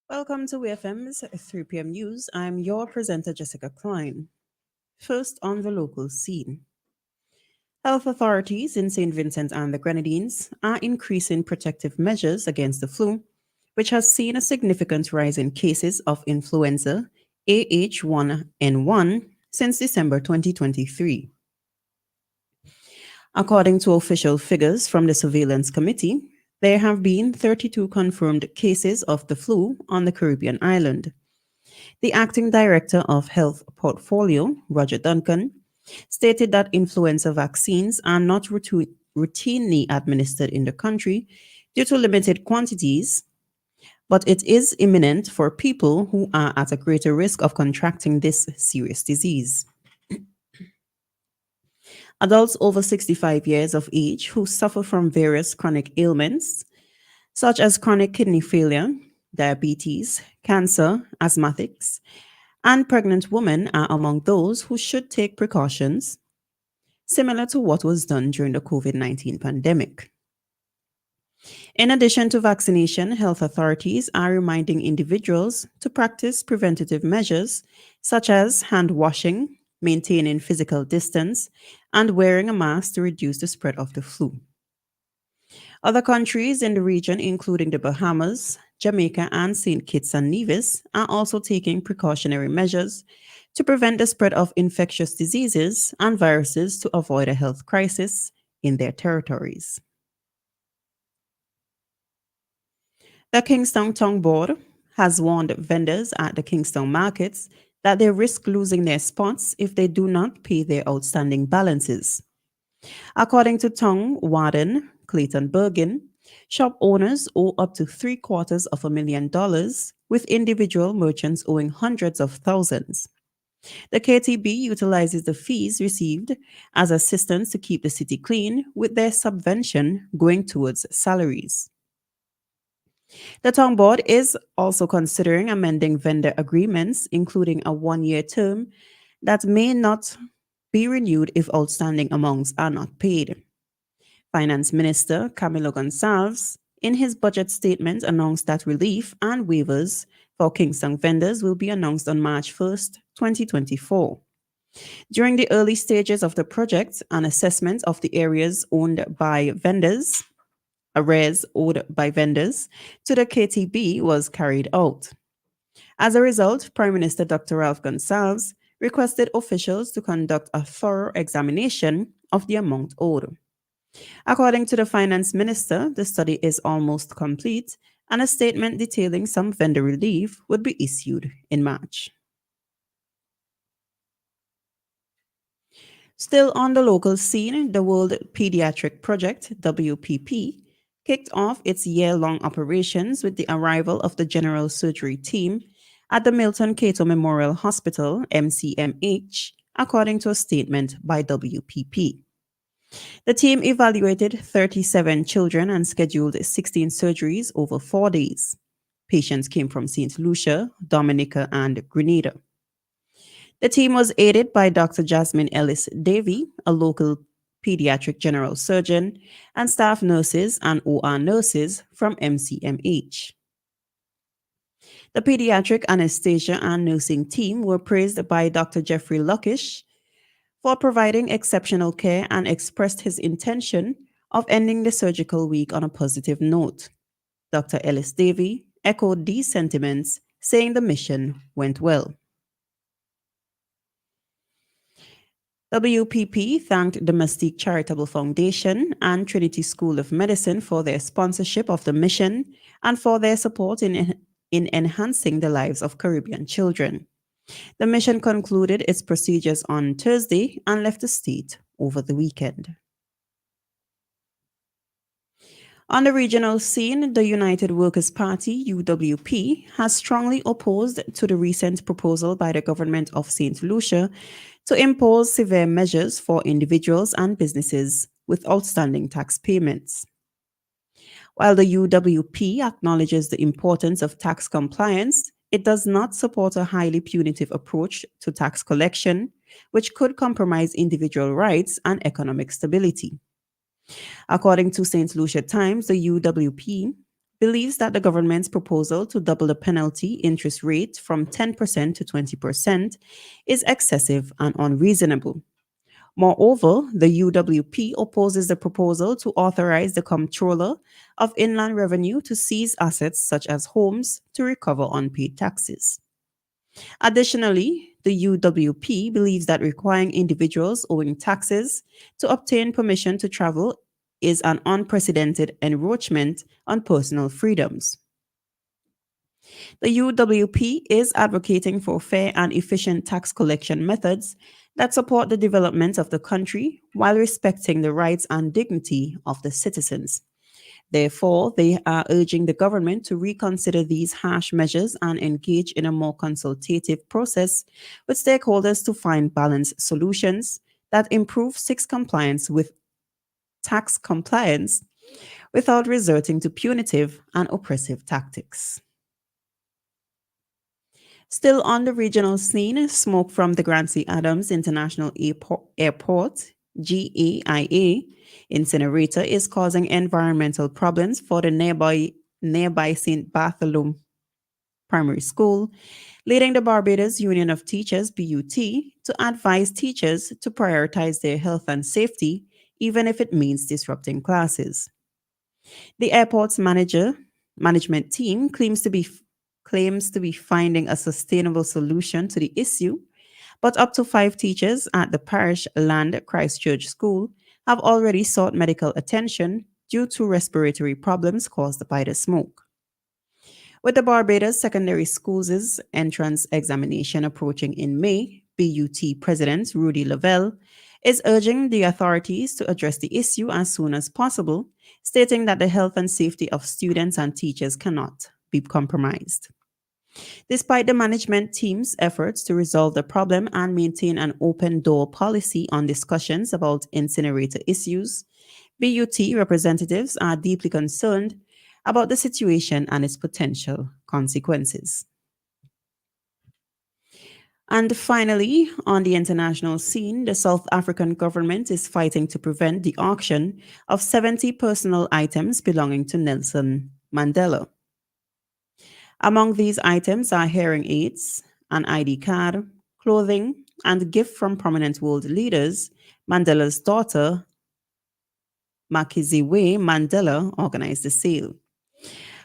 Welcome to WEFM's 3 p.m. News. I'm your presenter, Jessica Klein. First, on the local scene. Health authorities in St. Vincent and the Grenadines are increasing protective measures against the flu, which has seen a significant rise in cases of influenza AH1N1 since December 2023. According to official figures from the Surveillance Committee, there have been 32 confirmed cases of the flu on the Caribbean island. The acting director of Health Portfolio, Roger Duncan, stated that influenza vaccines are not routinely administered in the country due to limited quantities, but it is imminent for people who are at a greater risk of contracting this serious disease. Adults over 65 years of age who suffer from various chronic ailments, such as chronic kidney failure, diabetes, cancer, asthmatics, and pregnant women are among those who should take precautions, similar to what was done during the COVID-19 pandemic. In addition to vaccination, health authorities are reminding individuals to practice preventative measures such as hand washing, maintaining physical distance, and wearing a mask to reduce the spread of the flu. Other countries in the region, including the Bahamas, Jamaica, and St. Kitts and Nevis, are also taking precautionary measures to prevent the spread of infectious diseases and viruses to avoid a health crisis in their territories. The Kingstown Town Board has warned vendors at the Kingstown markets that they risk losing their spots if they do not pay their outstanding balances. According to Town Warden Clayton Bergin, shop owners owe up to $750,000, with individual merchants owing hundreds of thousands. The KTB utilizes the fees received as assistance to keep the city clean, with their subvention going towards salaries. The town board is also considering amending vendor agreements, including a 1-year term that may not be renewed if outstanding amounts are not paid. Finance Minister Camilo Gonçalves, in his budget statement, announced that relief and waivers for Kingston vendors will be announced on March 1st, 2024. During the early stages of the project, an assessment of the areas owned by vendors, arrears owed by vendors, to the KTB was carried out. As a result, Prime Minister Dr. Ralph Gonsalves requested officials to conduct a thorough examination of the amount owed. According to the Finance Minister, the study is almost complete, and a statement detailing some vendor relief would be issued in March. Still on the local scene, the World Pediatric Project, WPP, kicked off its year-long operations with the arrival of the General Surgery team at the Milton Cato Memorial Hospital, MCMH, according to a statement by WPP. The team evaluated 37 children and scheduled 16 surgeries over 4 days. Patients came from St. Lucia, Dominica, and Grenada. The team was aided by Dr. Jasmine Ellis Davy, a local pediatric general surgeon, and staff nurses and OR nurses from MCMH. The pediatric anesthesia and nursing team were praised by Dr. Jeffrey Luckish for providing exceptional care and expressed his intention of ending the surgical week on a positive note. Dr. Ellis Davy echoed these sentiments, saying the mission went well. WPP thanked the Mystique Charitable Foundation and Trinity School of Medicine for their sponsorship of the mission and for their support in enhancing the lives of Caribbean children. The mission concluded its procedures on Thursday and left the state over the weekend. On the regional scene, the United Workers' Party, UWP, has strongly opposed to the recent proposal by the government of St. Lucia to impose severe measures for individuals and businesses with outstanding tax payments. While the UWP acknowledges the importance of tax compliance, it does not support a highly punitive approach to tax collection, which could compromise individual rights and economic stability. According to St. Lucia Times, the UWP believes that the government's proposal to double the penalty interest rate from 10% to 20% is excessive and unreasonable. Moreover, the UWP opposes the proposal to authorize the Comptroller of Inland Revenue to seize assets such as homes to recover unpaid taxes. Additionally, the UWP believes that requiring individuals owing taxes to obtain permission to travel is an unprecedented encroachment on personal freedoms. The UWP is advocating for fair and efficient tax collection methods that support the development of the country while respecting the rights and dignity of the citizens. Therefore, they are urging the government to reconsider these harsh measures and engage in a more consultative process with stakeholders to find balanced solutions that improve tax compliance without resorting to punitive and oppressive tactics. Still on the regional scene, smoke from the Grancy Adams International Airport, GAIA, incinerator is causing environmental problems for the nearby St. Bartholomew Primary School, leading the Barbados Union of Teachers (BUT) to advise teachers to prioritize their health and safety, even if it means disrupting classes. The airport's management team claims to be finding a sustainable solution to the issue, but up to 5 teachers at the Parish Land Christchurch School have already sought medical attention due to respiratory problems caused by the smoke. With the Barbados Secondary Schools' entrance examination approaching in May, BUT President Rudy Lavelle is urging the authorities to address the issue as soon as possible, stating that the health and safety of students and teachers cannot be compromised. Despite the management team's efforts to resolve the problem and maintain an open door policy on discussions about incinerator issues, BUT representatives are deeply concerned about the situation and its potential consequences. And finally, on the international scene, the South African government is fighting to prevent the auction of 70 personal items belonging to Nelson Mandela. Among these items are hearing aids, an ID card, clothing, and a gift from prominent world leaders. Mandela's daughter, Makiziwe Mandela, organized the sale.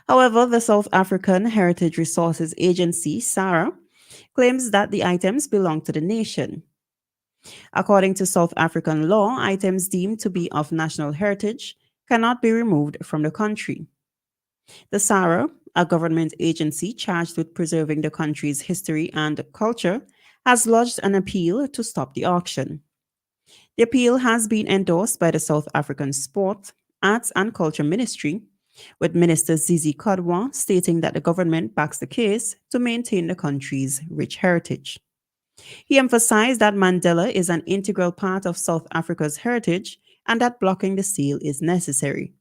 However, the South African Heritage Resources Agency, SARA, claims that the items belong to the nation. According to South African law, items deemed to be of national heritage cannot be removed from the country. The SARA, a government agency charged with preserving the country's history and culture, has lodged an appeal to stop the auction. The appeal has been endorsed by the South African Sport, Arts and Culture Ministry, with Minister Zizi Kodwa stating that the government backs the case to maintain the country's rich heritage. He emphasized that Mandela is an integral part of South Africa's heritage and that blocking the sale is necessary.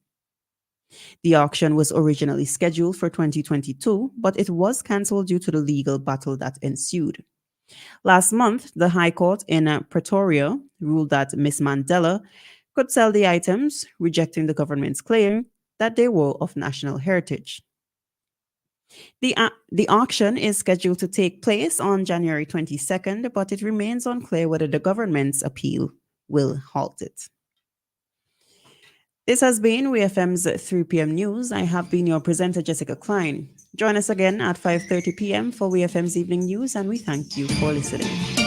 The auction was originally scheduled for 2022, but it was cancelled due to the legal battle that ensued. Last month, the High Court in Pretoria ruled that Miss Mandela could sell the items, rejecting the government's claim that they were of national heritage. The auction is scheduled to take place on January 22nd, but it remains unclear whether the government's appeal will halt it. This has been WEFM's 3 p.m. news. I have been your presenter, Jessica Klein. Join us again at 5:30 p.m. for WEFM's evening news, and we thank you for listening.